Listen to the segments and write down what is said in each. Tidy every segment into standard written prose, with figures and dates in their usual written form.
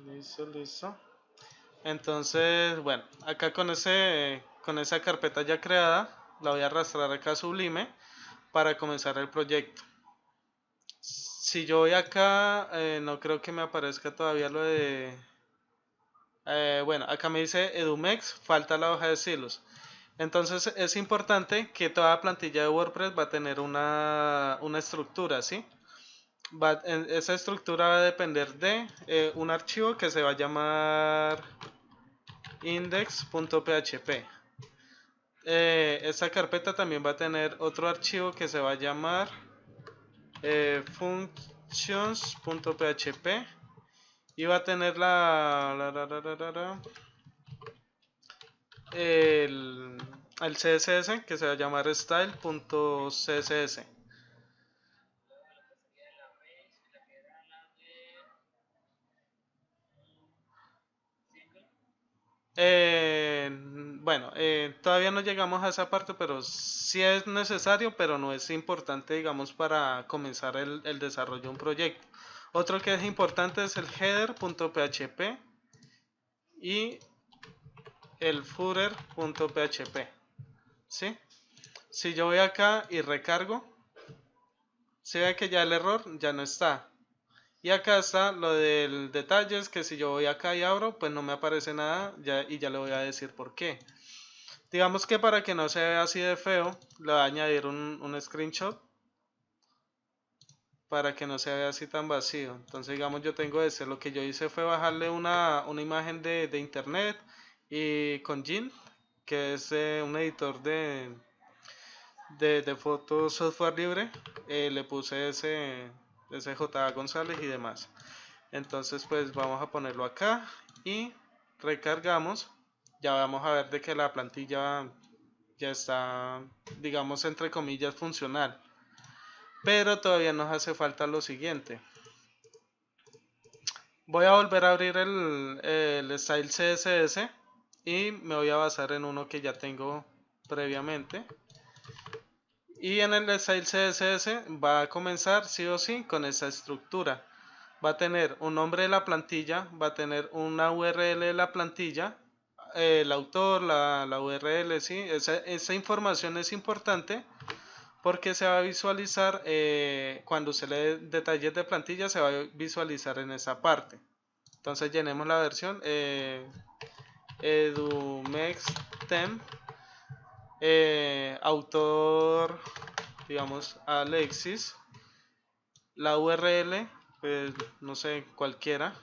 Listo, listo. Entonces, bueno, acá con esa carpeta ya creada, la voy a arrastrar acá a Sublime para comenzar el proyecto. Si yo voy acá, no creo que me aparezca todavía lo de... bueno, acá me dice EduMex, falta la hoja de estilos. Entonces es importante que toda plantilla de WordPress va a tener una estructura, ¿sí? Esa estructura va a depender de un archivo que se va a llamar index.php. Esta carpeta también va a tener otro archivo que se va a llamar functions.php y va a tener el, el CSS que se va a llamar style.css. Bueno, todavía no llegamos a esa parte, pero sí es necesario, pero no es importante, digamos, para comenzar el desarrollo de un proyecto. Otro que es importante es el header.php y el footer.php, ¿sí? Si yo voy acá y recargo, se ve que ya el error ya no está. Y acá está lo del detalles, que si yo voy acá y abro, pues no me aparece nada y ya le voy a decir por qué. Digamos que para que no se vea así de feo, le voy a añadir un screenshot para que no se vea así tan vacío. Entonces, digamos, yo tengo ese. Lo que yo hice fue bajarle una imagen de internet y con Gin, que es un editor de fotos software libre, le puse ese J. González y demás. Entonces, pues vamos a ponerlo acá y recargamos. Ya vamos a ver de que la plantilla ya está, digamos, entre comillas, funcional. Pero todavía nos hace falta lo siguiente. Voy a volver a abrir el style CSS y me voy a basar en uno que ya tengo previamente. Y en el style CSS va a comenzar sí o sí con esa estructura. Va a tener un nombre de la plantilla, va a tener una URL de la plantilla, el autor, la URL, sí, esa información es importante porque se va a visualizar cuando se lee detalles de plantilla, se va a visualizar en esa parte. Entonces llenemos la versión edumextemp, autor, digamos, Alexis, la URL, pues no sé, cualquiera.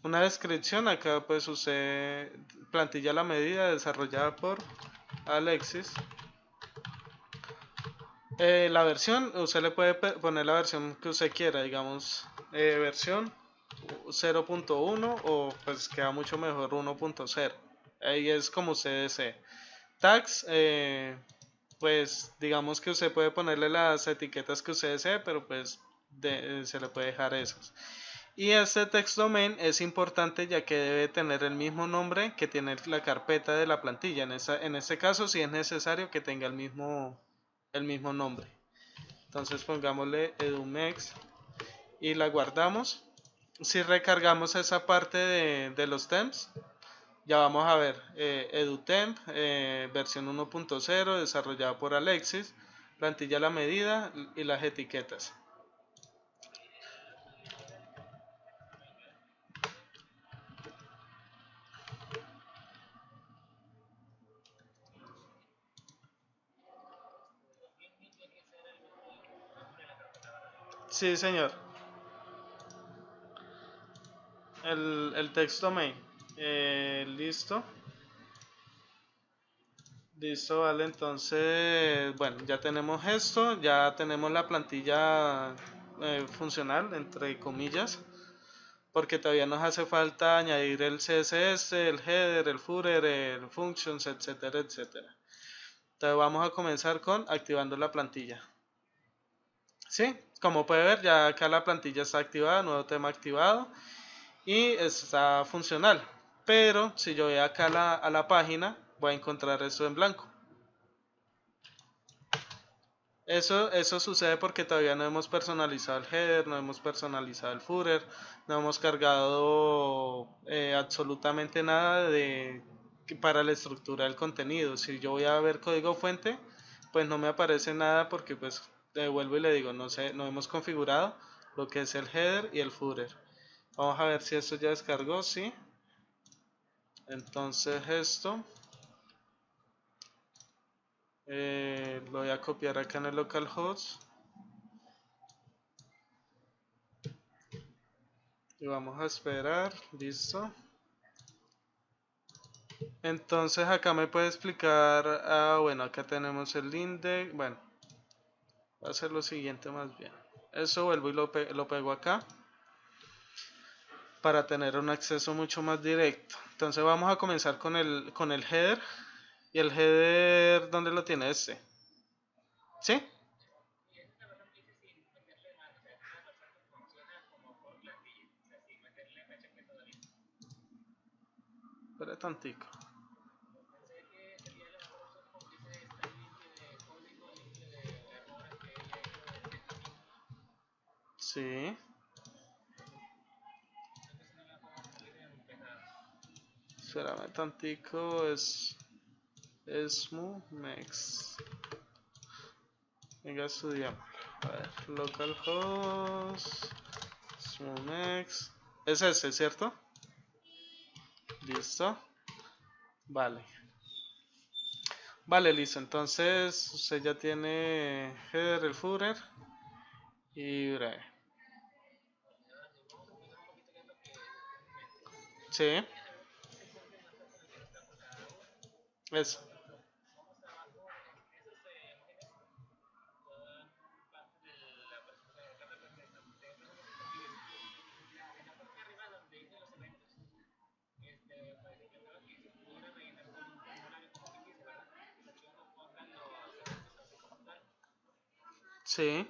Una descripción, acá pues usé plantilla a la medida desarrollada por Alexis. La versión, usted le puede poner la versión que usted quiera, digamos, versión 0.1 o pues queda mucho mejor 1.0. Ahí es como usted desee. Tags, pues digamos que usted puede ponerle las etiquetas que usted desee, pero pues se le puede dejar esos. Y este text domain es importante ya que debe tener el mismo nombre que tiene la carpeta de la plantilla. En este caso sí es necesario que tenga el mismo nombre. Entonces pongámosle edumex y la guardamos. Si recargamos esa parte de los temps, ya vamos a ver edutemp versión 1.0 desarrollada por Alexis, plantilla a la medida y las etiquetas. Sí, señor. El text domain. Listo. Listo, vale. Entonces, bueno, ya tenemos esto. Ya tenemos la plantilla funcional, entre comillas. Porque todavía nos hace falta añadir el CSS, el header, el footer, el functions, etcétera, etcétera. Entonces vamos a comenzar con activando la plantilla. Sí, como puede ver, ya acá la plantilla está activada, nuevo tema activado y está funcional. Pero si yo voy acá a la página, voy a encontrar esto en blanco. Eso sucede porque todavía no hemos personalizado el header, no hemos personalizado el footer, no hemos cargado absolutamente nada para la estructura del contenido. Si yo voy a ver código fuente, pues no me aparece nada porque pues devuelvo y le digo, no sé, no hemos configurado lo que es el header y el footer. Vamos a ver si esto ya descargó, sí. Entonces esto lo voy a copiar acá en el localhost. Y vamos a esperar, listo. Entonces acá me puede explicar, bueno, acá tenemos el index, bueno, va a ser lo siguiente más bien. Eso vuelvo y lo pego acá para tener un acceso mucho más directo. Entonces vamos a comenzar con el header. ¿Y el header dónde lo tiene este? ¿Sí? Espera tantico. Sí. Espérame tantico, es Mex. Venga, estudiamos. A ver, localhost, Smumex. Es ese, ¿cierto? Listo. Vale. Vale, listo. Entonces, usted ya tiene header, el footer y breve. Sí, eso. Sí,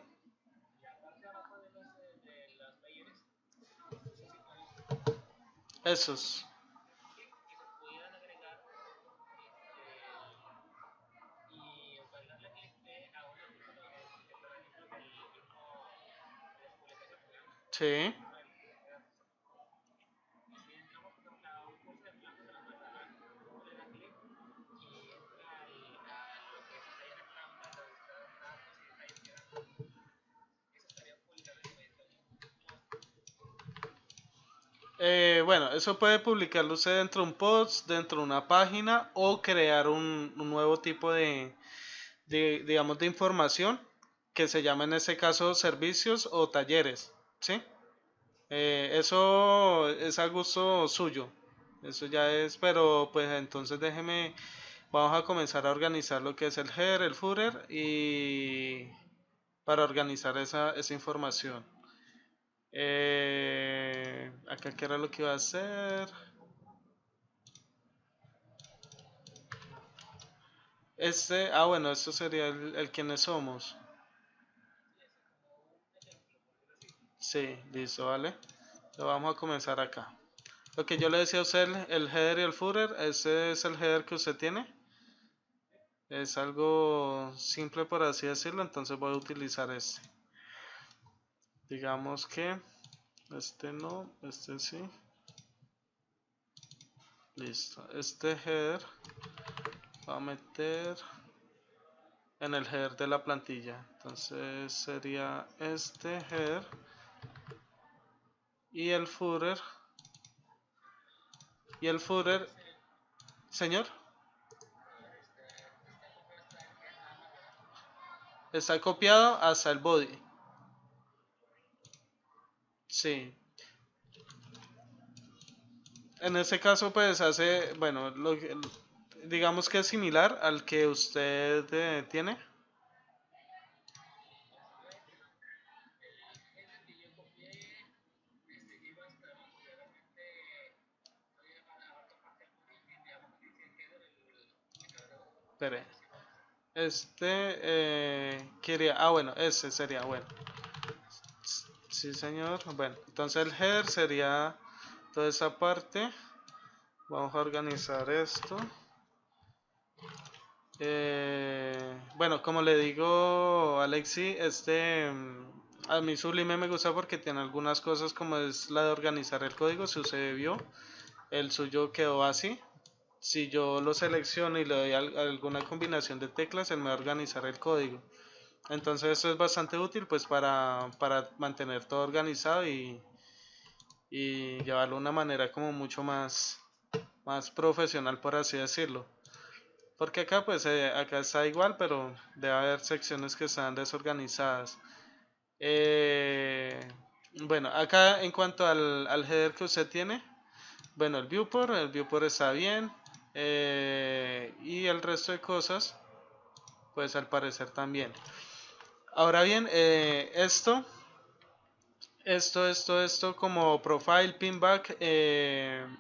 esos. Sí. Bueno, eso puede publicarlo usted dentro de un post, dentro de una página o crear un nuevo tipo digamos, de información que se llama en este caso servicios o talleres, ¿sí? Eso es a gusto suyo, eso ya es, pero pues entonces vamos a comenzar a organizar lo que es el header, el footer y para organizar esa información. Acá qué era lo que iba a hacer. Bueno, esto sería el quiénes somos. Sí, listo, vale. Lo vamos a comenzar acá. Lo que yo le decía a usted, el header y el footer, ese es el header que usted tiene. Es algo simple por así decirlo, entonces voy a utilizar este. Digamos que este no, este sí. Listo. Este header va a meter en el header de la plantilla. Entonces sería este header y el footer. Y el footer, señor, está copiado hasta el body. Sí. En este caso, pues hace, bueno, digamos que es similar al que usted tiene. Espere. Quería, bueno, ese sería, bueno. Sí, señor. Bueno, entonces el header sería toda esa parte. Vamos a organizar esto. Bueno, como le digo, Alexi, a mí Sublime me gusta porque tiene algunas cosas como es la de organizar el código, si usted vio, el suyo quedó así. Si yo lo selecciono y le doy alguna combinación de teclas, él me va a organizar el código. Entonces esto es bastante útil pues para mantener todo organizado y llevarlo de una manera como mucho más profesional, por así decirlo. Porque acá pues acá está igual, pero debe haber secciones que están desorganizadas. Eh, bueno, acá en cuanto al header que usted tiene, bueno, el viewport está bien. Y el resto de cosas, pues al parecer también. Ahora bien, esto como profile, pinback,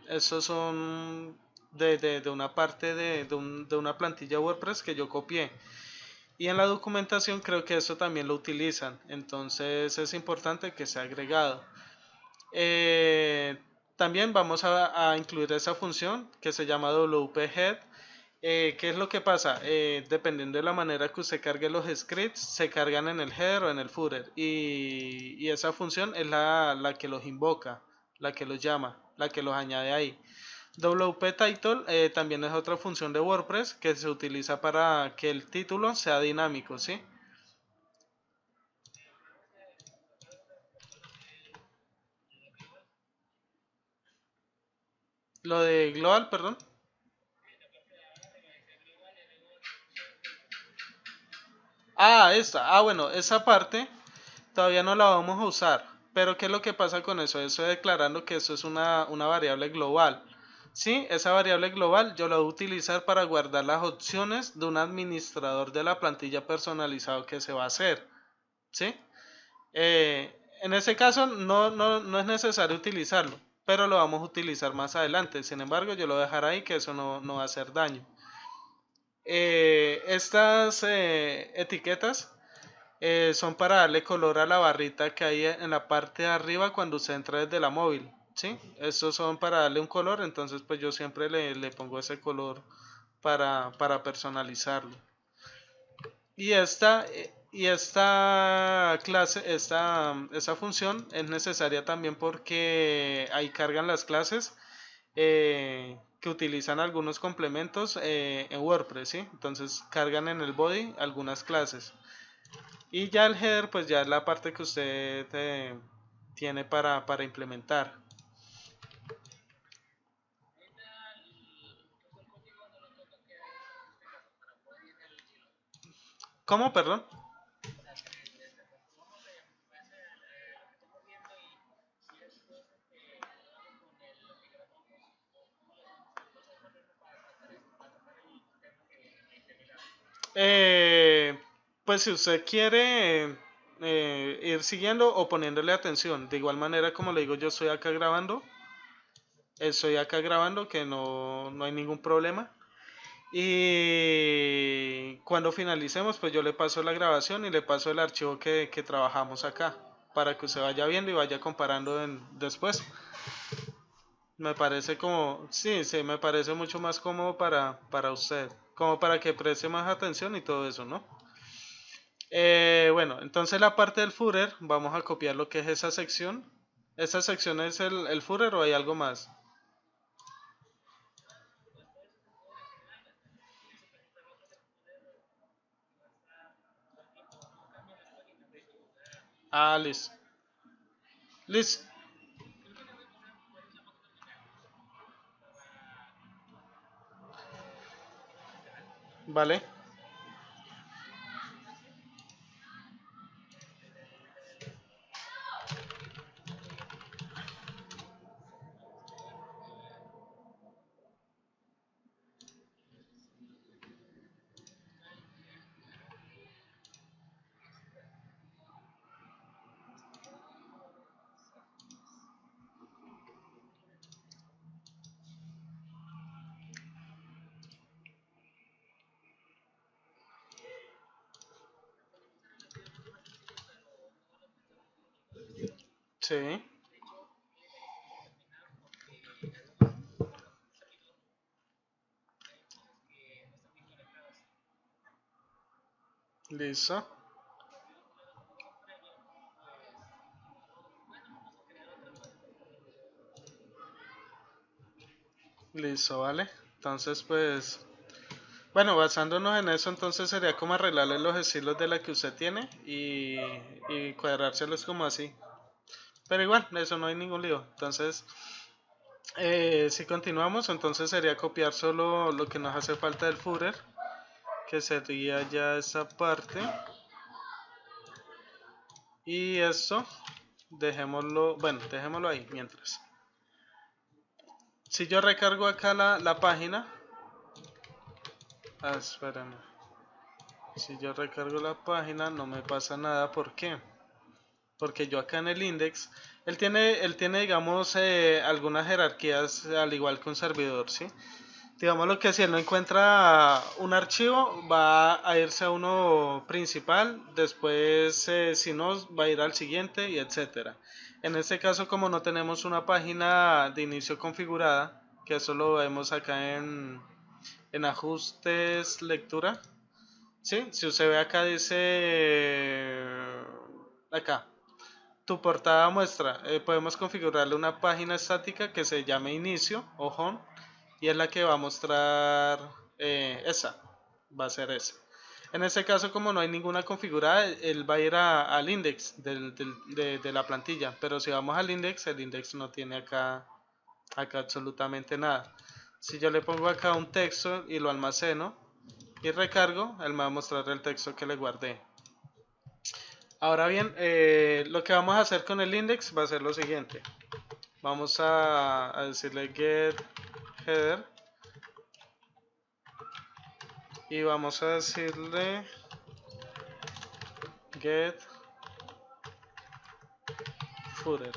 estos son de una parte de una plantilla WordPress que yo copié. Y en la documentación creo que eso también lo utilizan. Entonces es importante que sea agregado. Eh, También vamos a incluir esa función que se llama wp-head. ¿Qué es lo que pasa? Dependiendo de la manera que usted cargue los scripts, se cargan en el header o en el footer. Y esa función es la que los invoca, la que los llama, la que los añade ahí. WP Title también es otra función de WordPress que se utiliza para que el título sea dinámico, ¿sí? Lo de global, perdón. Esta. Bueno, esa parte todavía no la vamos a usar. Pero ¿qué es lo que pasa con eso? Eso declarando que eso es una variable global. Sí, esa variable global yo la voy a utilizar para guardar las opciones de un administrador de la plantilla personalizado que se va a hacer. ¿Sí? En ese caso no es necesario utilizarlo, pero lo vamos a utilizar más adelante. Sin embargo, yo lo voy a dejar ahí que eso no va a hacer daño. Estas etiquetas son para darle color a la barrita que hay en la parte de arriba cuando usted entra desde la móvil. ¿Sí? Estos son para darle un color, entonces pues yo siempre le pongo ese color para personalizarlo. Y esta clase, esta función es necesaria también porque ahí cargan las clases que utilizan algunos complementos en WordPress, ¿sí? Entonces cargan en el body algunas clases. Y ya el header, pues ya es la parte que usted tiene para implementar. ¿Cómo, perdón? Eh, pues si usted quiere ir siguiendo o poniéndole atención, de igual manera como le digo, yo estoy acá grabando que no hay ningún problema. Y cuando finalicemos, pues yo le paso la grabación y le paso el archivo que trabajamos acá, para que usted vaya viendo y vaya comparando después. Me parece sí, sí, me parece mucho más cómodo para usted, como para que preste más atención y todo eso, ¿no? Bueno, entonces la parte del footer, vamos a copiar lo que es esa sección. ¿Esa sección es el footer o hay algo más? Listo. Listo. Vale. Sí. Listo. Listo, vale. Entonces, pues, bueno, basándonos en eso, entonces sería como arreglarle los estilos de la que usted tiene y cuadrárselos como así. Pero igual, eso no hay ningún lío. Entonces, si continuamos, entonces sería copiar solo lo que nos hace falta del footer, que sería ya esa parte. Y esto, dejémoslo, bueno, dejémoslo ahí mientras. Si yo recargo acá la página, espérame. Si yo recargo la página no me pasa nada, ¿por qué? Porque yo acá en el index, él tiene digamos algunas jerarquías al igual que un servidor, ¿sí? Digamos lo que si él no encuentra un archivo va a irse a uno principal, después si no va a ir al siguiente y etcétera. En este caso como no tenemos una página de inicio configurada, que eso lo vemos acá en ajustes lectura, ¿sí? Si usted ve acá dice acá tu portada muestra, podemos configurarle una página estática que se llame inicio o home y es la que va a mostrar esa, va a ser esa. En este caso como no hay ninguna configurada, él va a ir al index de la plantilla, pero si vamos al index, el index no tiene acá absolutamente nada. Si yo le pongo acá un texto y lo almaceno y recargo, él me va a mostrar el texto que le guardé. Ahora bien, lo que vamos a hacer con el index va a ser lo siguiente. Vamos a decirle get header y vamos a decirle get footer.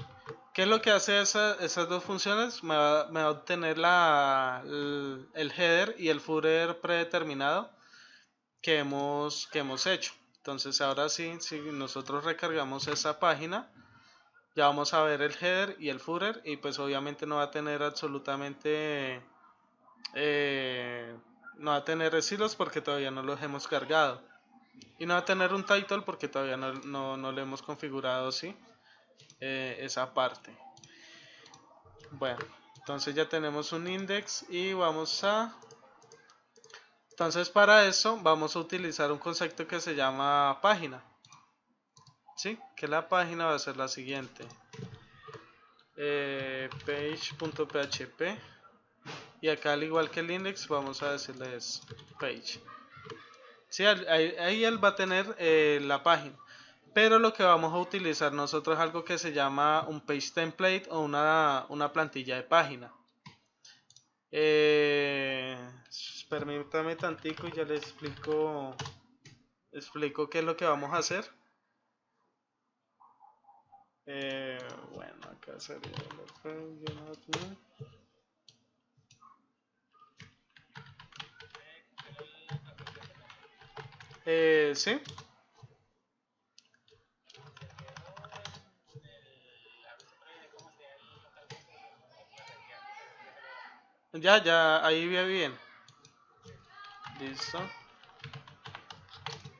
¿Qué es lo que hace esas dos funciones? Me va a obtener el header y el footer predeterminado que hemos hecho. Entonces ahora sí, si nosotros recargamos esa página, ya vamos a ver el header y el footer y pues obviamente no va a tener absolutamente no va a tener estilos porque todavía no los hemos cargado y no va a tener un title porque todavía no le hemos configurado, ¿sí? Esa parte. Bueno, entonces ya tenemos un index y entonces para eso vamos a utilizar un concepto que se llama página, ¿sí? Que la página va a ser la siguiente. Page.php y acá al igual que el index vamos a decirles page. Sí, ahí él va a tener la página, pero lo que vamos a utilizar nosotros es algo que se llama un page template o una plantilla de página. Permítame tantico y ya le explico qué es lo que vamos a hacer. Bueno, acá sería sí. Ya, ahí ve bien. Listo.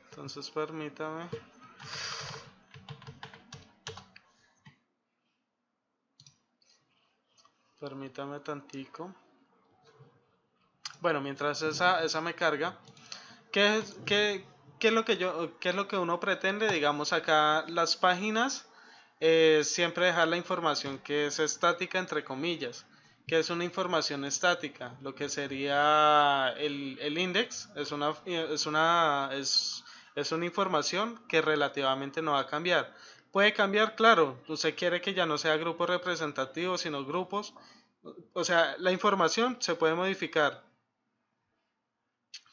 Entonces permítame. Permítame tantico. Bueno, mientras esa me carga, ¿qué es lo qué es lo que uno pretende? Digamos acá las páginas, siempre dejar la información que es estática entre comillas, que es una información estática, lo que sería el index, es una información que relativamente no va a cambiar. Puede cambiar, claro, usted quiere que ya no sea grupos representativos, sino grupos, o sea, la información se puede modificar,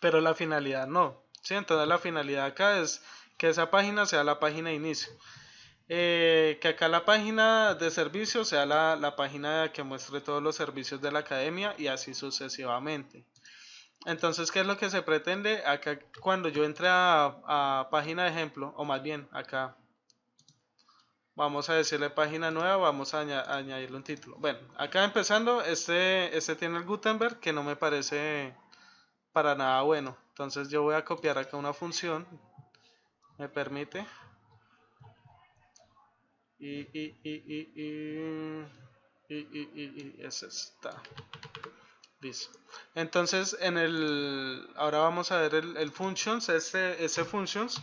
pero la finalidad no. ¿Sí? Entonces la finalidad acá es que esa página sea la página de inicio. Que acá la página de servicio sea la página que muestre todos los servicios de la academia y así sucesivamente. Entonces, ¿qué es lo que se pretende? Acá cuando yo entre a página de ejemplo, o más bien acá, vamos a decirle página nueva, vamos a añadirle un título. Bueno, acá empezando, este tiene el Gutenberg que no me parece para nada bueno. Entonces yo voy a copiar acá una función me permite. Y ese está. Listo. Entonces ahora vamos a ver el functions. Ese functions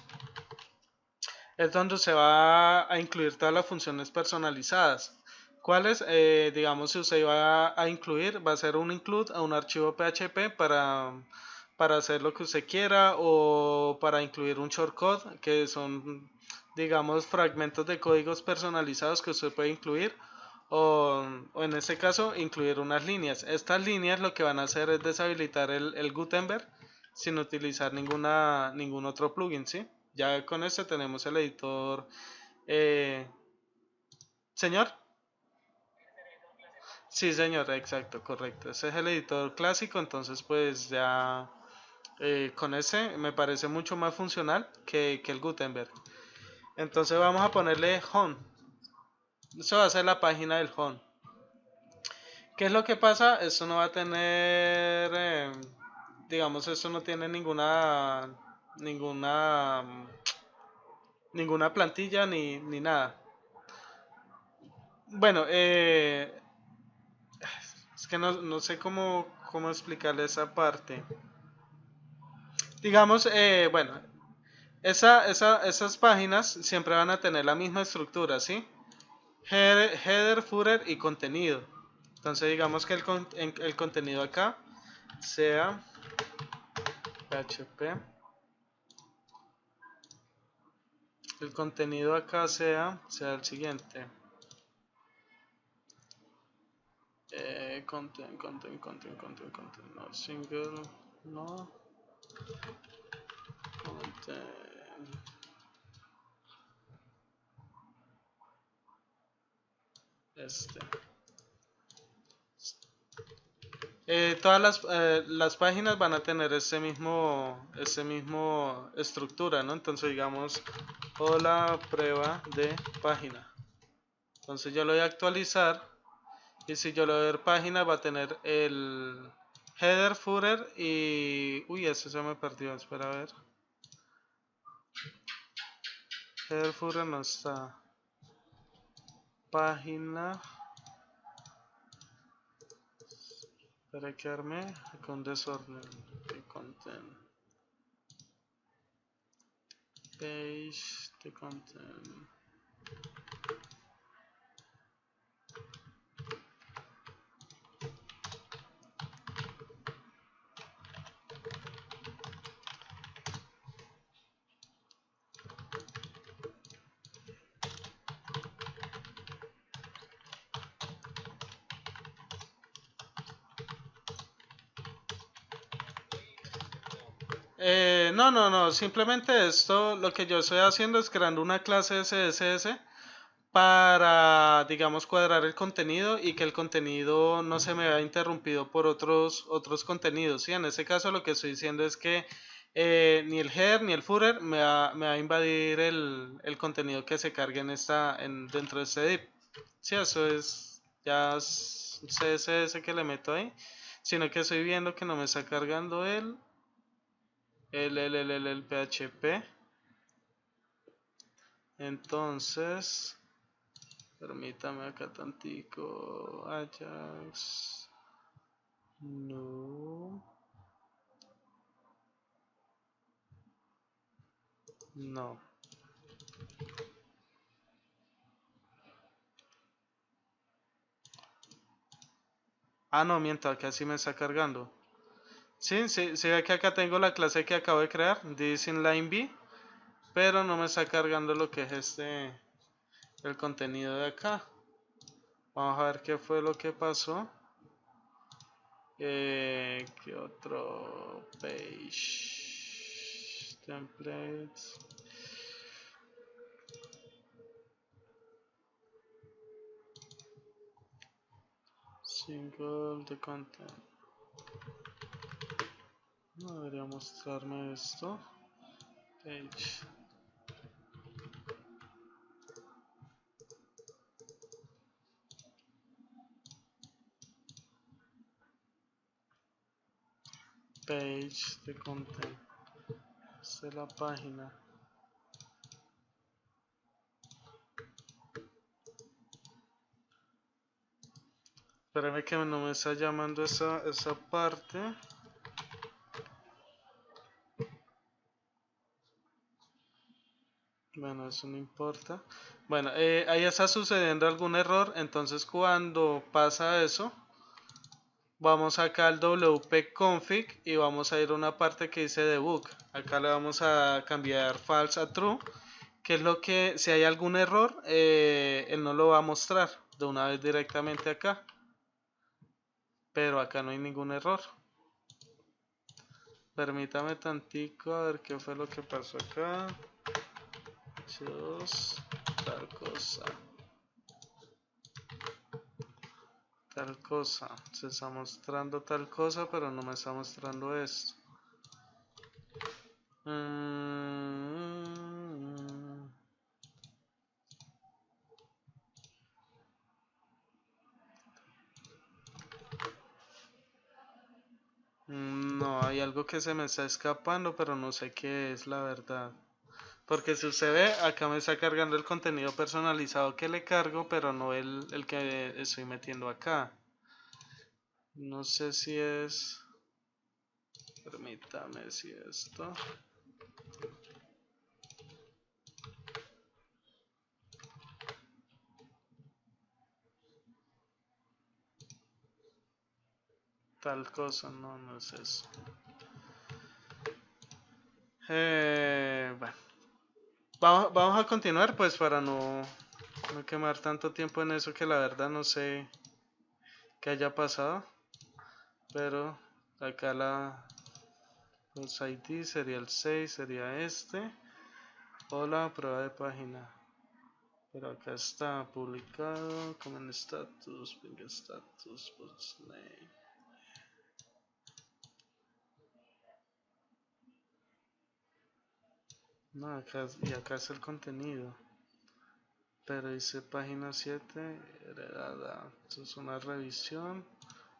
es donde se va a incluir todas las funciones personalizadas. ¿Cuáles? Digamos, si usted va a incluir, va a ser un include a un archivo PHP para hacer lo que usted quiera, o para incluir un shortcode, que son, digamos, fragmentos de códigos personalizados que usted puede incluir, o en este caso, incluir unas líneas. Estas líneas lo que van a hacer es deshabilitar el Gutenberg sin utilizar ningún otro plugin, ¿sí? Ya con este tenemos el editor. ¿Señor? Sí, señor, exacto, correcto. Ese es el editor clásico, entonces pues ya con ese me parece mucho más funcional que el Gutenberg. Entonces vamos a ponerle home. Eso va a ser la página del home. ¿Qué es lo que pasa? Esto no va a tener, digamos, esto no tiene ninguna plantilla ni nada. Bueno, es que no sé cómo explicarle esa parte. Digamos, bueno, esas páginas siempre van a tener la misma estructura, ¿sí? Header, footer y contenido. Entonces digamos que el contenido acá sea PHP. El contenido acá sea el siguiente. Content, no, single, no, content, este. Todas las páginas van a tener ese mismo estructura, ¿no? Entonces digamos, hola prueba de página. Entonces yo lo voy a actualizar, y si yo le doy a ver página va a tener el header, footer y... Uy, ese se me perdió, espera a ver. Header, footer no está. Página. Para quedarme con desorden de content. Page de content. No, simplemente esto lo que yo estoy haciendo es creando una clase de CSS para, digamos, cuadrar el contenido y que el contenido no se me vea interrumpido por otros contenidos, ¿sí? En este caso lo que estoy diciendo es que ni el header ni el footer me va a invadir el contenido que se cargue dentro de este div. Sí, eso es ya es un CSS que le meto ahí, sino que estoy viendo que no me está cargando el PHP. Entonces, permítame acá tantico. Ajax. No. No. Ah, no, miento, acá sí me está cargando. Sí, ve que acá tengo la clase que acabo de crear, this inline B, pero no me está cargando lo que es el contenido de acá. Vamos a ver qué fue lo que pasó. ¿Qué otro page? Templates. Single de content. No debería mostrarme esto. Page. Page de content. Esta es la página. Espérame que no me está llamando esa parte. Bueno, eso no importa. Bueno, ahí está sucediendo algún error. Entonces cuando pasa eso, vamos acá al wp-config y vamos a ir a una parte que dice debug. Acá le vamos a cambiar false a true, que es lo que, si hay algún error, él no lo va a mostrar de una vez directamente acá. Pero acá no hay ningún error. Permítame tantico a ver qué fue lo que pasó acá. Tal cosa. Tal cosa. Se está mostrando tal cosa, pero no me está mostrando esto. No, hay algo que se me está escapando, pero no sé qué es la verdad. Porque si usted ve, acá me está cargando el contenido personalizado que le cargo, pero no el que estoy metiendo acá. No sé si es... Permítame si esto... Tal cosa, no, no es eso. Bueno. Vamos a continuar pues para no quemar tanto tiempo en eso que la verdad no sé qué haya pasado. Pero acá los ID sería el 6, sería este. Hola, prueba de página. Pero acá está publicado como en status, ping status, post name. No, acá es el contenido. Pero dice página 7, heredada. Esto es una revisión.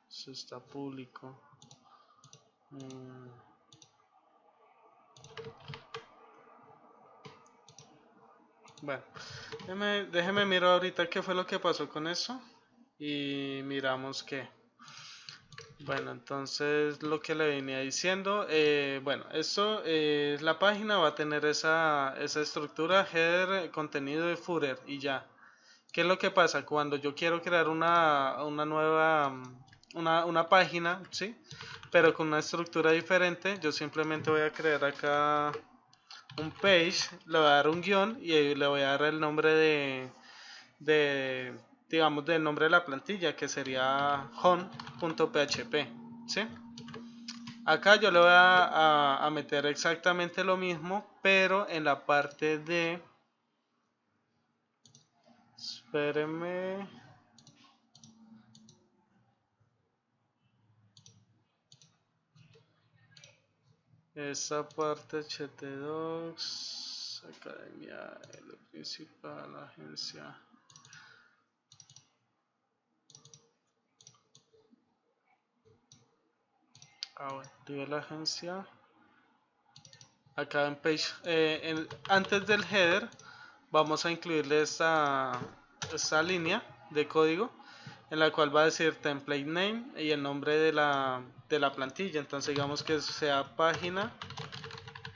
Eso está público. Bueno, déjeme mirar ahorita qué fue lo que pasó con eso. Y miramos qué. Bueno, entonces lo que le venía diciendo, bueno, esto es la página, va a tener esa estructura, header, contenido y footer y ya. ¿Qué es lo que pasa? Cuando yo quiero crear una nueva, una página, ¿sí? Pero con una estructura diferente, yo simplemente voy a crear acá un page, le voy a dar un guión y le voy a dar el nombre digamos, del nombre de la plantilla, que sería home.php, ¿sí? Acá yo le voy a meter exactamente lo mismo, pero en la parte de... Espérenme. Esa parte htdocs, academia, lo principal, agencia. Bueno, nivel agencia. Acá en page, antes del header, vamos a incluirle esta línea de código en la cual va a decir template name y el nombre de la plantilla. Entonces digamos que sea página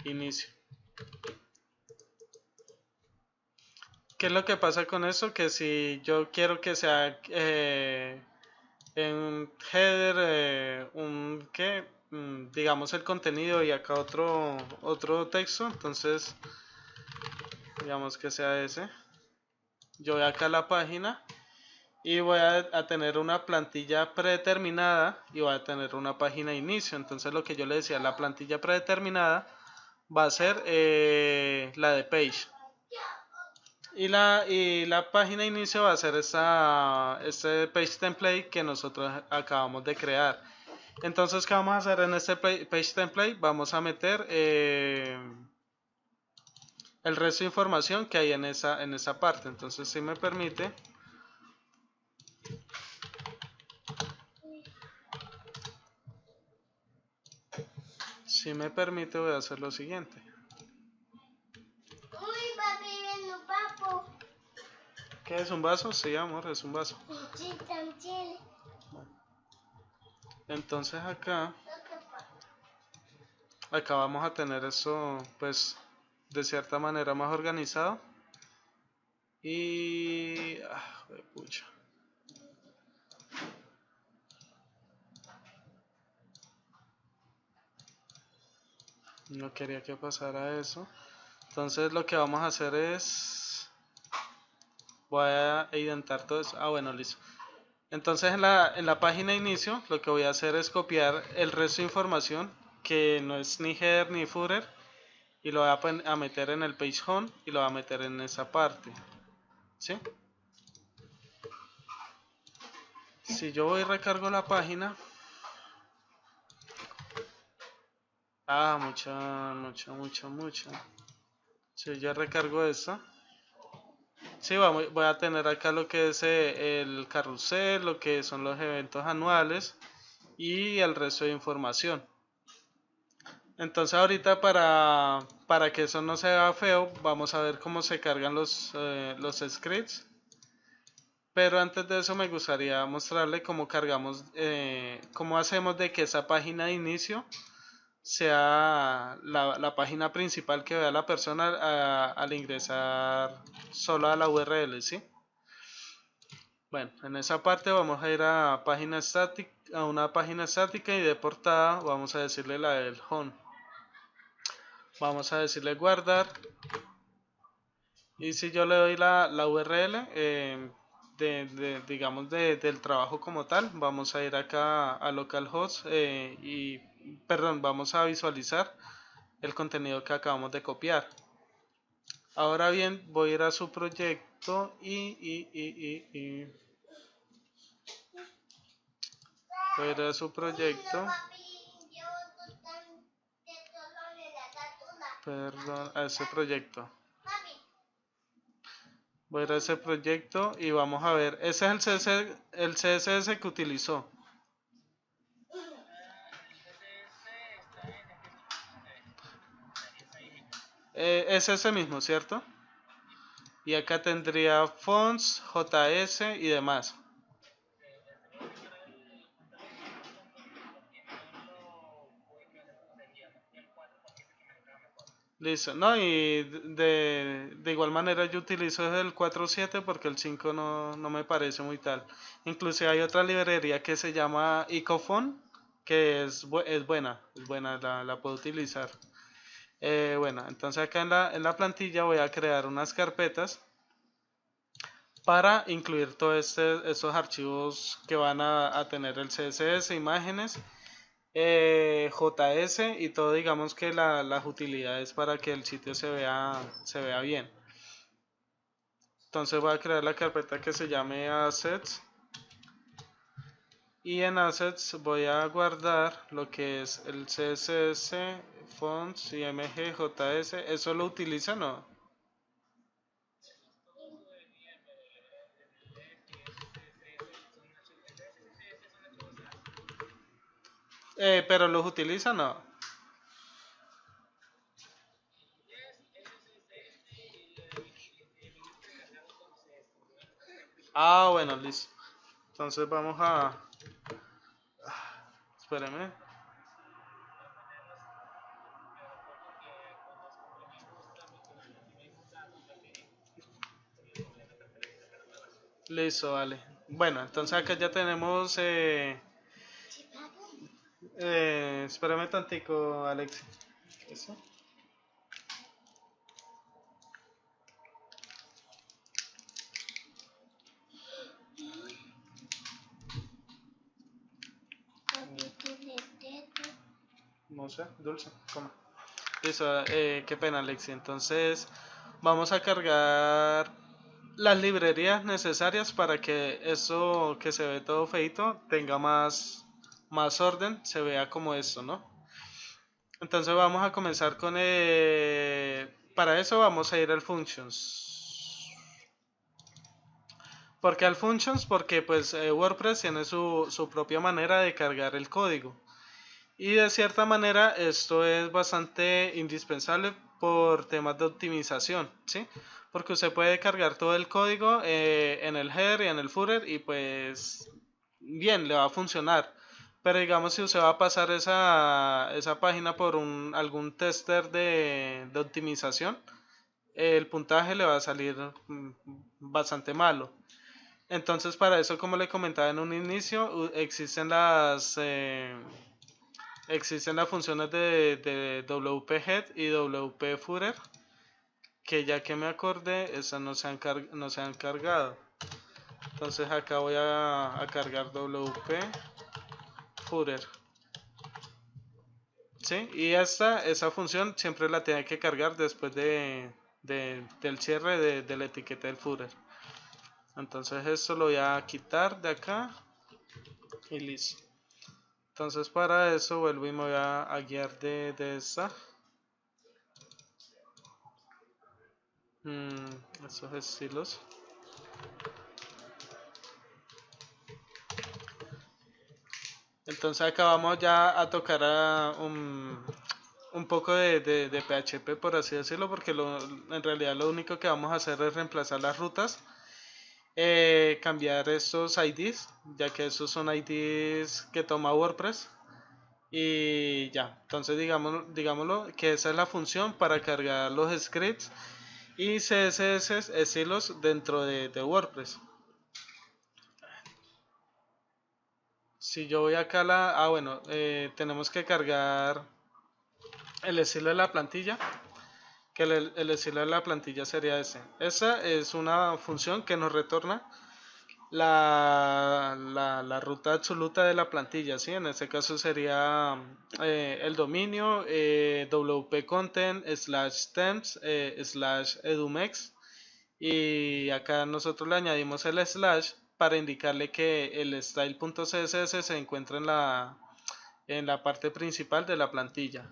inicio. ¿Qué es lo que pasa con eso? Que si yo quiero que sea en header digamos el contenido y acá otro texto, entonces digamos que sea ese. Yo voy acá a la página y voy a tener una plantilla predeterminada y voy a tener una página de inicio. Entonces lo que yo le decía, la plantilla predeterminada va a ser la de page. Y la página de inicio va a ser este page template que nosotros acabamos de crear. Entonces, ¿qué vamos a hacer en este page template? Vamos a meter el resto de información que hay en esa parte. Entonces, si me permite, voy a hacer lo siguiente. Uy, papi, viendo papo. ¿Qué es un vaso? Sí, amor, es un vaso. Sí, también. Entonces acá vamos a tener eso pues de cierta manera más organizado. Y pucha. No quería que pasara eso. Entonces lo que vamos a hacer es, voy a indentar todo eso. Bueno, listo. Entonces en la página de inicio lo que voy a hacer es copiar el resto de información que no es ni header ni footer, y lo voy a meter en el page home y lo voy a meter en esa parte, ¿sí? Si yo voy y recargo la página, mucha. Si ya recargo esta, sí, voy a tener acá lo que es el carrusel, lo que son los eventos anuales y el resto de información. Entonces ahorita para que eso no se vea feo, vamos a ver cómo se cargan los scripts. Pero antes de eso me gustaría mostrarle cómo cargamos, cómo hacemos de que esa página de inicio sea la página principal que vea la persona al ingresar solo a la URL, ¿sí? Bueno, en esa parte vamos a ir a página estática, a una página estática, y de portada vamos a decirle la del home. Vamos a decirle guardar, y si yo le doy la URL digamos del trabajo como tal, vamos a ir acá a localhost y perdón, vamos a visualizar el contenido que acabamos de copiar. Ahora bien, voy a ir a su proyecto voy a ir a su proyecto, perdón, a ese proyecto. Voy a ir a ese proyecto y vamos a ver, ese es el CSS que utilizó. Es ese mismo, ¿cierto? Y acá tendría fonts, JS y demás. Listo, no, y de igual manera yo utilizo el 4.7 porque el 5 no me parece muy tal. Incluso hay otra librería que se llama Icofont, que es buena, la puedo utilizar. Bueno, entonces acá en la plantilla voy a crear unas carpetas para incluir todos estos archivos que van a tener el CSS, imágenes, JS y todo, digamos que las utilidades para que el sitio se vea bien. Entonces voy a crear la carpeta que se llame assets, y en assets voy a guardar lo que es el CSS, fonts, IMG, JS. ¿Eso lo utiliza o no? Pero los utiliza o no. Bueno, listo. Entonces vamos a... Espérame. Listo, vale. Bueno, entonces acá ya tenemos... espérame tantico, Alex. ¿Eso? No sé, dulce, coma. Listo, qué pena, Alexi. Entonces, vamos a cargar las librerías necesarias para que eso que se ve todo feito tenga más orden, se vea como esto, ¿no? Entonces vamos a comenzar con para eso vamos a ir al functions. ¿Por qué al functions? Porque pues WordPress tiene su propia manera de cargar el código. Y de cierta manera esto es bastante indispensable por temas de optimización, ¿sí? Porque usted puede cargar todo el código en el header y en el footer y pues bien, le va a funcionar. Pero digamos si usted va a pasar esa página por algún tester de optimización, el puntaje le va a salir bastante malo. Entonces para eso, como le comentaba en un inicio, existen las funciones de WP-Head y WP-Footer, que ya que me acordé, esas no se han cargado. Entonces acá voy a cargar WP-Footer. ¿Sí? Y esa función siempre la tiene que cargar después del cierre de la etiqueta del footer. Entonces esto lo voy a quitar de acá y listo. Entonces para eso vuelvo y me voy a guiar de esta. Esos estilos. Entonces acá vamos ya a tocar un poco de PHP, por así decirlo, porque en realidad lo único que vamos a hacer es reemplazar las rutas, cambiar estos IDs, ya que esos son IDs que toma WordPress. Y ya, entonces digámoslo que esa es la función para cargar los scripts y CSS estilos dentro de WordPress. Si yo voy acá bueno, tenemos que cargar el estilo de la plantilla, que el estilo de la plantilla sería ese. Esa es una función que nos retorna la ruta absoluta de la plantilla, ¿sí? En este caso sería el dominio wp content /temps /edumex, y acá nosotros le añadimos el slash para indicarle que el style.css se encuentra en la parte principal de la plantilla.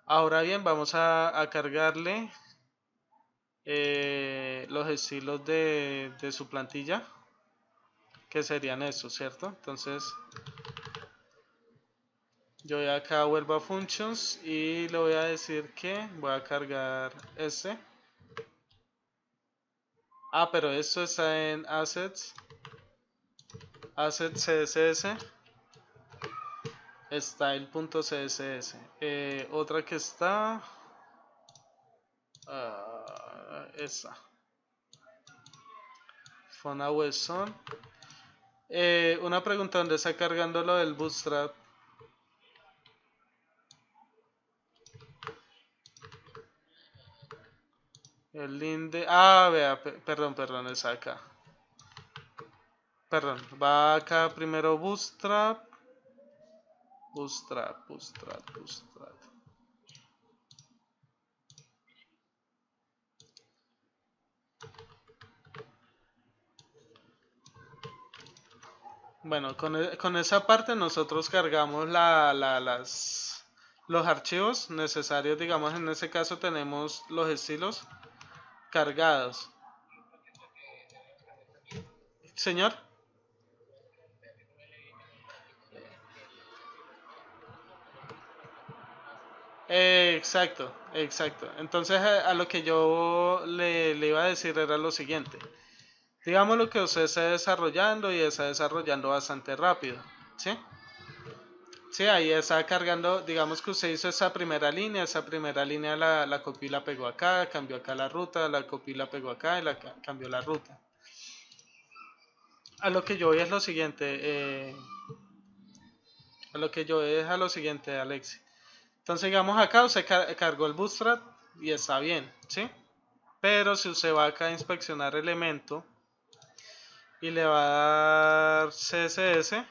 Ahora bien, vamos a cargarle los estilos de su plantilla, que serían estos, ¿cierto? Entonces yo voy acá, vuelvo a functions y le voy a decir que voy a cargar este. Pero esto está en assets css style.css. Otra que está esta Fonawebson. Una pregunta, ¿dónde está cargando lo del Bootstrap? El link de... vea, perdón, es acá. Perdón, va acá primero Bootstrap. Bueno, con esa parte nosotros cargamos los archivos necesarios. Digamos, en este caso tenemos los estilos cargados. Señor. Exacto. Entonces a lo que yo le iba a decir era lo siguiente. Digamos lo que usted está desarrollando y está desarrollando bastante rápido, ¿sí? Sí, ahí está cargando, digamos que usted hizo esa primera línea la copió y la pegó acá, cambió acá la ruta, la copió y la pegó acá y cambió la ruta. A lo que yo voy es lo siguiente, Alexi. Entonces digamos acá usted cargó el Bootstrap y está bien, ¿sí? Pero si usted va acá a inspeccionar elemento y le va a dar CSS,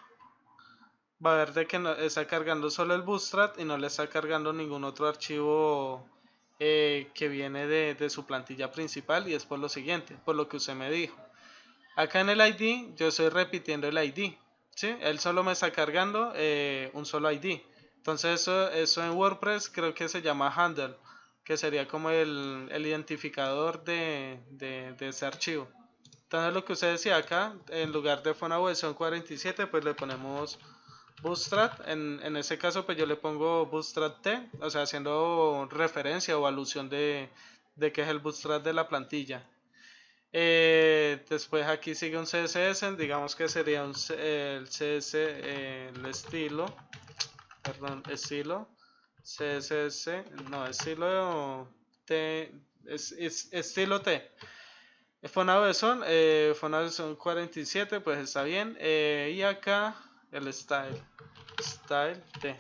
va a ver de que está cargando solo el Bootstrap y no le está cargando ningún otro archivo que viene de su plantilla principal, y es por lo siguiente, por lo que usted me dijo. Acá en el ID yo estoy repitiendo el ID, ¿sí? Él solo me está cargando un solo ID. Entonces eso en WordPress creo que se llama handle, que sería como el identificador de ese archivo. Entonces lo que usted decía acá, en lugar de Fonawebson 47, pues le ponemos Bootstrap. En ese caso pues yo le pongo Bootstrap T, o sea, haciendo referencia o alusión de que es el Bootstrap de la plantilla. Después aquí sigue un CSS, digamos que sería el CS, el estilo, perdón, estilo, CSS, no, estilo T, estilo T. Fonavson 47, pues está bien. Y acá el style T.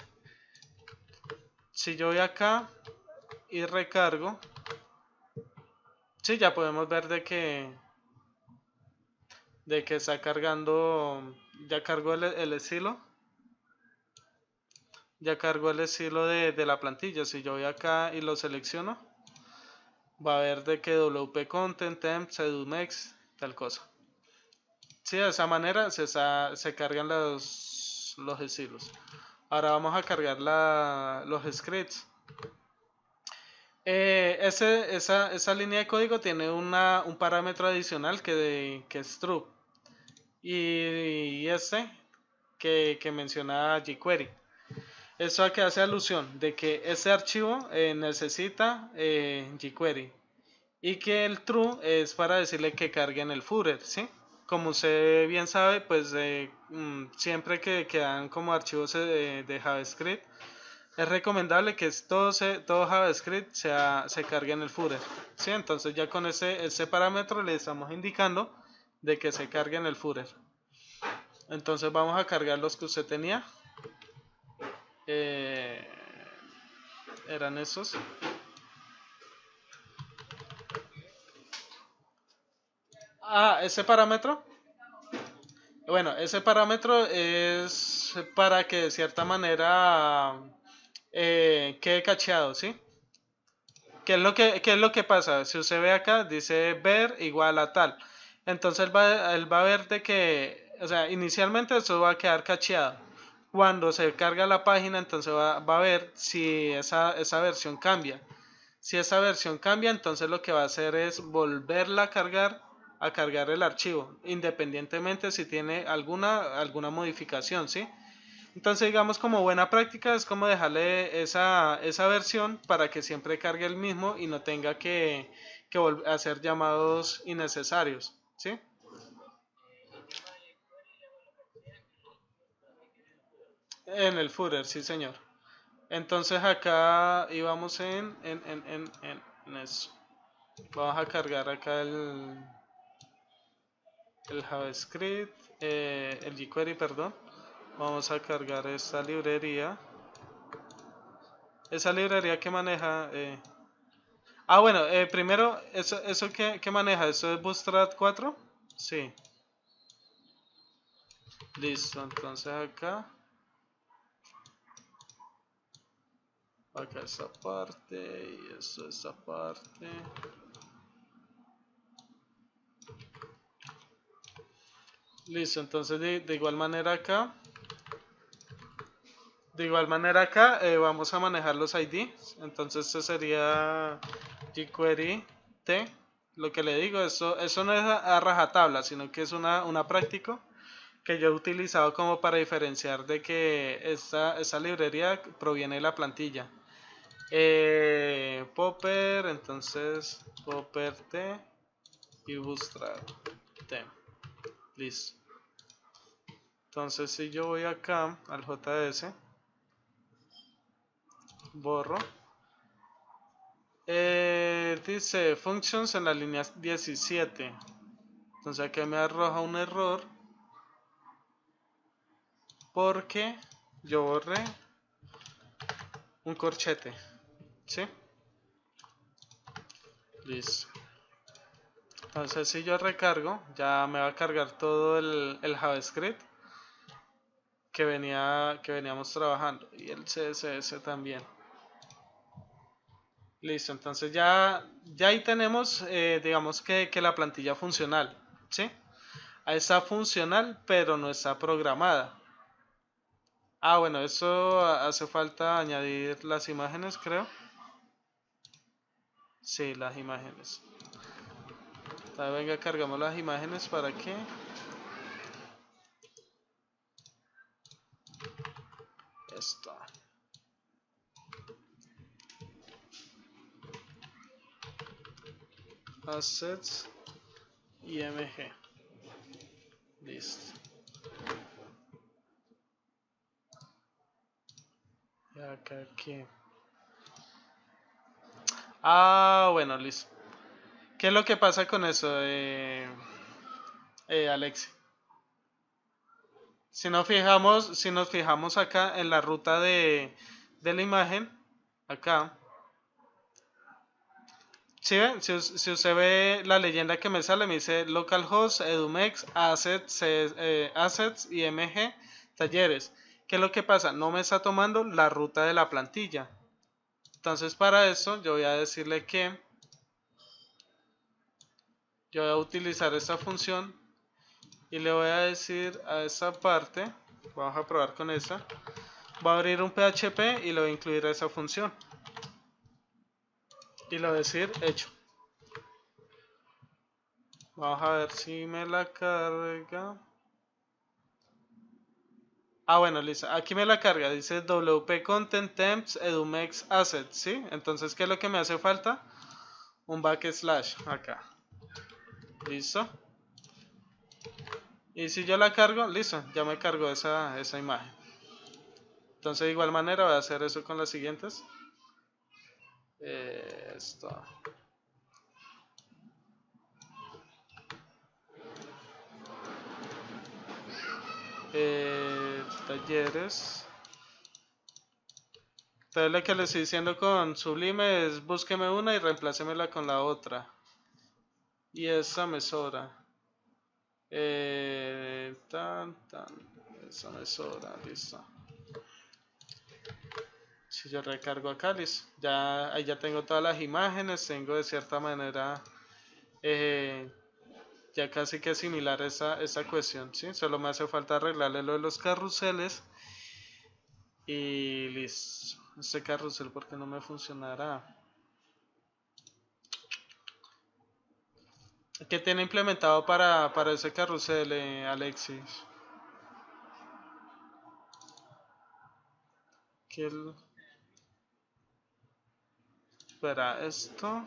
Si yo voy acá y recargo, sí, ya podemos ver de que está cargando, ya cargó el estilo, ya cargó el estilo de la plantilla. Si yo voy acá y lo selecciono, va a ver de que WP Content, Temp, Sedumex, tal cosa. Sí, de esa manera se cargan los estilos. Ahora vamos a cargar los scripts. Esa línea de código tiene un parámetro adicional que es true. Y que menciona jQuery. Eso a que hace alusión de que ese archivo necesita jQuery. Y que el true es para decirle que cargue en el footer, ¿sí? Como usted bien sabe, pues siempre que quedan como archivos de JavaScript, es recomendable que todo JavaScript se cargue en el footer, ¿sí? Entonces ya con ese parámetro le estamos indicando de que se cargue en el footer. Entonces vamos a cargar los que usted tenía. Eran esos. Ese parámetro. Bueno, ese parámetro es para que de cierta manera quede cacheado, ¿sí? ¿Qué es lo que pasa? Si usted ve acá, dice ver igual a tal. Entonces él va a ver de que, o sea, inicialmente eso va a quedar cacheado. Cuando se carga la página, entonces va a ver si esa versión cambia. Si esa versión cambia, entonces lo que va a hacer es volverla a cargar el archivo, independientemente si tiene alguna modificación, ¿sí? Entonces, digamos, como buena práctica es como dejarle esa versión para que siempre cargue el mismo y no tenga que hacer llamados innecesarios, ¿sí? En el footer, sí, señor. Entonces acá íbamos en eso. Vamos a cargar acá el JavaScript, el jQuery, perdón. Vamos a cargar esta librería. Esa librería que maneja. Bueno, primero, ¿eso qué maneja? ¿Eso es Bootstrap 4? Sí. Listo, entonces acá esta parte y eso esta parte. Listo, entonces de igual manera acá vamos a manejar los IDs. Entonces este sería jQuery T. Lo que le digo, eso no es a rajatabla, sino que es una práctica que yo he utilizado como para diferenciar de que esta librería proviene de la plantilla. Popper, entonces Popper T y Bootstrap T. Listo. Entonces si yo voy acá al JS, borro. Dice functions en la línea 17. Entonces aquí me arroja un error porque yo borré un corchete. ¿Sí? Listo. Entonces si yo recargo, ya me va a cargar todo el JavaScript que veníamos trabajando y el CSS también. Listo, entonces ya ahí tenemos, digamos que la plantilla funcional, ¿sí? Ahí está funcional, pero no está programada. Bueno, eso hace falta añadir las imágenes, creo. Sí, las imágenes. Venga, cargamos las imágenes para que esto. Assets. img. Listo. Y acá aquí. Ah, bueno, listo. ¿Qué es lo que pasa con eso, Alexi? Si nos fijamos acá en la ruta de la imagen, acá, ¿sí ven? Si usted ve la leyenda que me sale, me dice localhost, edumex, assets, assets, img, talleres. ¿Qué es lo que pasa? No me está tomando la ruta de la plantilla. Entonces para eso yo voy a decirle que yo voy a utilizar esta función y le voy a decir a esa parte, vamos a probar con esa, voy a abrir un PHP y le voy a incluir a esa función y le voy a decir hecho. Vamos a ver si me la carga. Ah, bueno, listo. Aquí me la carga. Dice WP Content Temps Edumex Assets, ¿sí? Entonces, ¿qué es lo que me hace falta? Un backslash acá. Listo. Y si yo la cargo, listo. Ya me cargó esa imagen. Entonces, de igual manera, voy a hacer eso con las siguientes. Esto. Talleres. Entonces, lo que le estoy diciendo con Sublime es búsqueme una y reemplácemela con la otra. Y esa me sobra. Esa me sobra, listo. Si yo recargo acá, listo. Ya, ahí ya tengo todas las imágenes, tengo de cierta manera ya casi que similar esa cuestión, ¿sí? Solo me hace falta arreglarle lo de los carruseles y listo. Este carrusel porque no me funcionará. ¿Qué tiene implementado para ese carrusel, Alexis? ¿Qué espera, esto.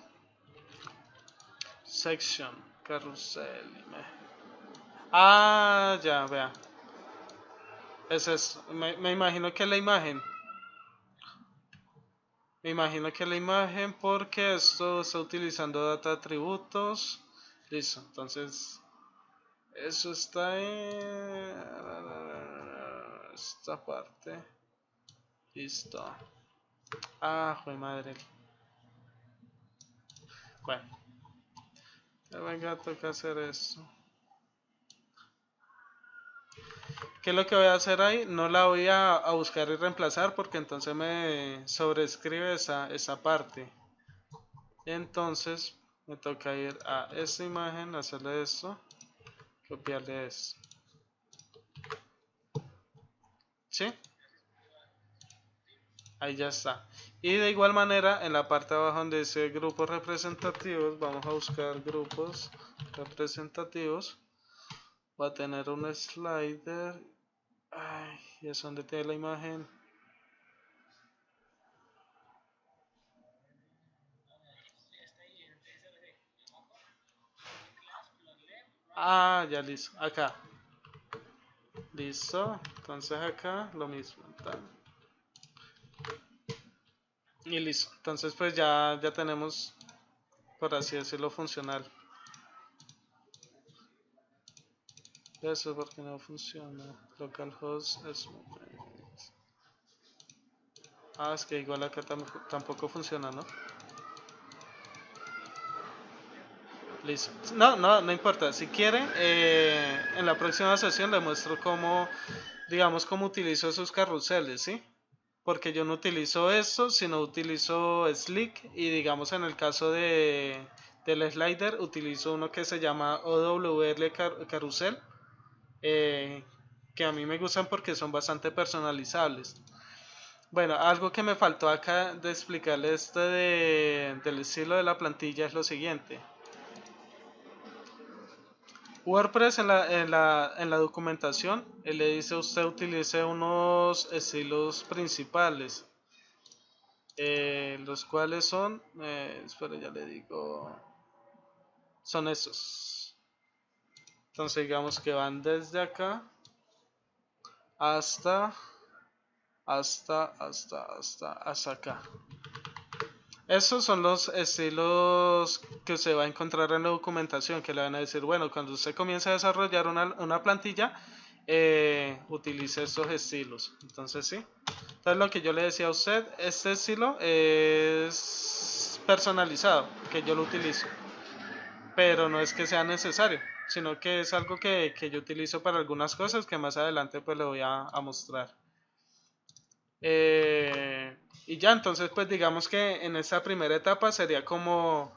Section, carrusel. Ah, ya, vea. Ese es, me imagino que la imagen. Me imagino que la imagen porque esto está utilizando data atributos. Listo, entonces eso está en esta parte. Listo. Ah, joder madre. Bueno, ya venga, toca hacer esto. ¿Qué es lo que voy a hacer ahí? No la voy a buscar y reemplazar porque entonces me sobrescribe esa parte. Entonces me toca ir a esta imagen, hacerle esto, copiarle esto. ¿Sí? Ahí ya está. Y de igual manera, en la parte de abajo donde dice grupos representativos, vamos a buscar grupos representativos. Va a tener un slider. Ay, ¿y es donde tiene la imagen? Ah, ya listo. Acá. Listo. Entonces acá lo mismo. Y listo. Entonces pues ya tenemos, por así decirlo, funcional. Eso porque no funciona. Localhost es... Ah, es que igual acá tampoco funciona, ¿no? Listo. No importa. Si quiere, en la próxima sesión le muestro cómo, digamos, cómo utilizo esos carruseles, ¿sí? Porque yo no utilizo eso, sino utilizo Slick y digamos en el caso del slider utilizo uno que se llama OWL Carrusel, eh, que a mí me gustan porque son bastante personalizables. Bueno, algo que me faltó acá de explicarle del estilo de la plantilla es lo siguiente. WordPress en la documentación, él le dice a usted utilice unos estilos principales, los cuales son, espera ya le digo, son esos. Entonces digamos que van desde acá hasta hasta acá. Esos son los estilos que usted va a encontrar en la documentación, que le van a decir, bueno, cuando usted comience a desarrollar una plantilla, utilice estos estilos. Entonces sí. Entonces lo que yo le decía a usted, este estilo es personalizado, que yo lo utilizo, pero no es que sea necesario, sino que es algo que yo utilizo para algunas cosas que más adelante pues le voy a mostrar. Y ya, entonces pues digamos que en esta primera etapa sería como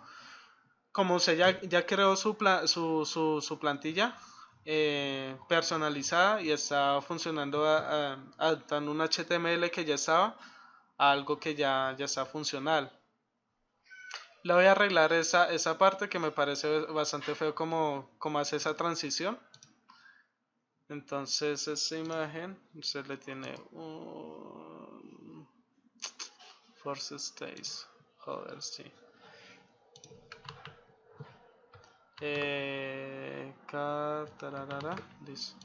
usted ya creó su plantilla personalizada y está funcionando adaptando un HTML que ya estaba a algo que ya está funcional. Le voy a arreglar esa parte que me parece bastante feo como hace esa transición. Entonces esa imagen usted le tiene un force stays. Joder, sí. Listo.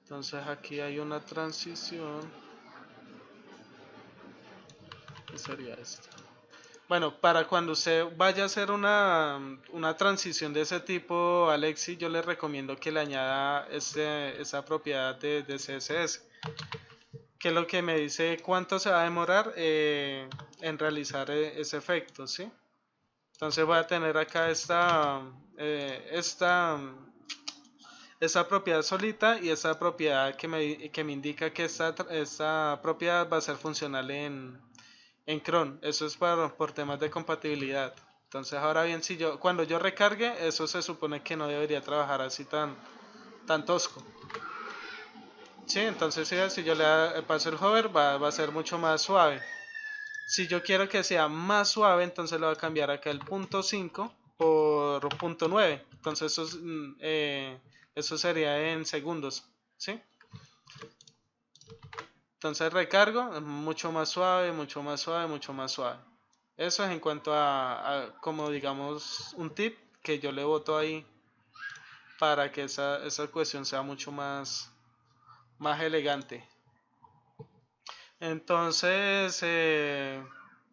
Entonces aquí hay una transición. ¿Qué sería esto? Bueno, para cuando usted vaya a hacer una transición de ese tipo, Alexi, yo le recomiendo que le añada esa propiedad de CSS, que es lo que me dice cuánto se va a demorar en realizar ese efecto, ¿sí? Entonces voy a tener acá esta propiedad solita y esta propiedad que me indica que esta propiedad va a ser funcional en cron. Eso es por temas de compatibilidad. Entonces ahora bien, cuando yo recargue, eso se supone que no debería trabajar así tan tosco. Sí, entonces si yo le paso el hover va a ser mucho más suave. Si yo quiero que sea más suave, entonces le voy a cambiar acá el punto 5 por punto 9. Entonces eso sería en segundos, ¿sí? Entonces recargo, mucho más suave, mucho más suave, mucho más suave. Eso es en cuanto a como digamos un tip que yo le boto ahí para que esa cuestión sea mucho más elegante. Entonces,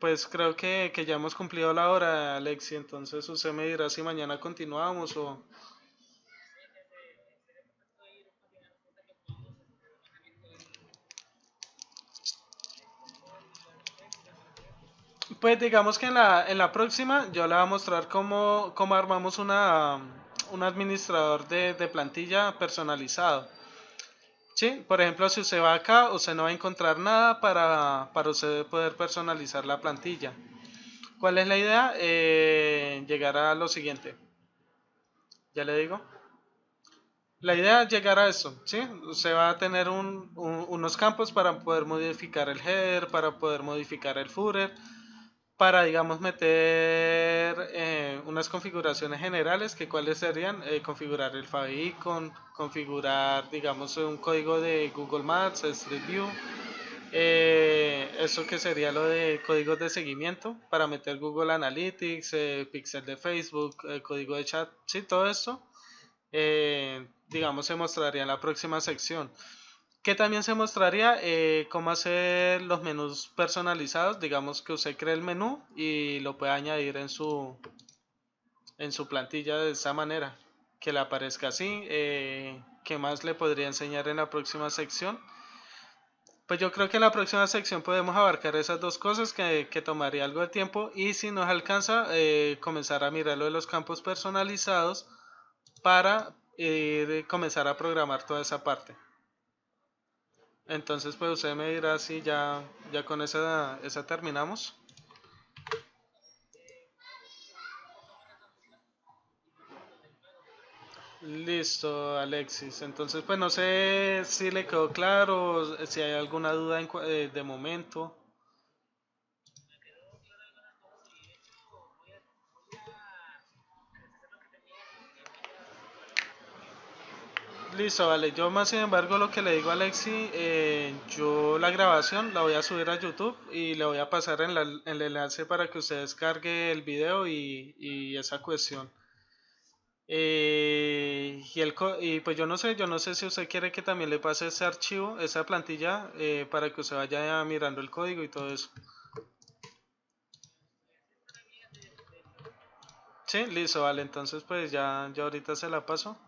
pues creo que ya hemos cumplido la hora, Alexi. Entonces usted me dirá si mañana continuamos o... Pues digamos que en la próxima yo le voy a mostrar cómo armamos un administrador de plantilla personalizado. Sí, por ejemplo, si usted va acá, usted no va a encontrar nada para usted poder personalizar la plantilla. ¿Cuál es la idea? Llegar a lo siguiente. Ya le digo. La idea es llegar a eso, ¿sí? Usted va a tener unos campos para poder modificar el header, para poder modificar el footer, para, digamos, meter unas configuraciones generales, que cuáles serían, configurar el favicon, configurar, digamos, un código de Google Maps, Street View, eso que sería lo de códigos de seguimiento, para meter Google Analytics, pixel de Facebook, código de chat, sí, todo esto, digamos, se mostraría en la próxima sección. Que también se mostraría cómo hacer los menús personalizados. Digamos que usted cree el menú y lo puede añadir en su plantilla de esa manera. Que le aparezca así. ¿Qué más le podría enseñar en la próxima sección? Pues yo creo que en la próxima sección podemos abarcar esas dos cosas que tomaría algo de tiempo. Y si nos alcanza, comenzar a mirar lo de los campos personalizados para comenzar a programar toda esa parte. Entonces, pues usted me dirá si ya con esa terminamos. Listo, Alexis. Entonces, pues no sé si le quedó claro, si hay alguna duda de momento. Listo, vale. Yo más sin embargo lo que le digo a Alexi, yo la grabación la voy a subir a YouTube y le voy a pasar el enlace para que usted descargue el video y esa cuestión. Y pues yo no sé si usted quiere que también le pase ese archivo, esa plantilla, para que usted vaya mirando el código y todo eso. Sí, listo, vale. Entonces pues ya ahorita se la paso.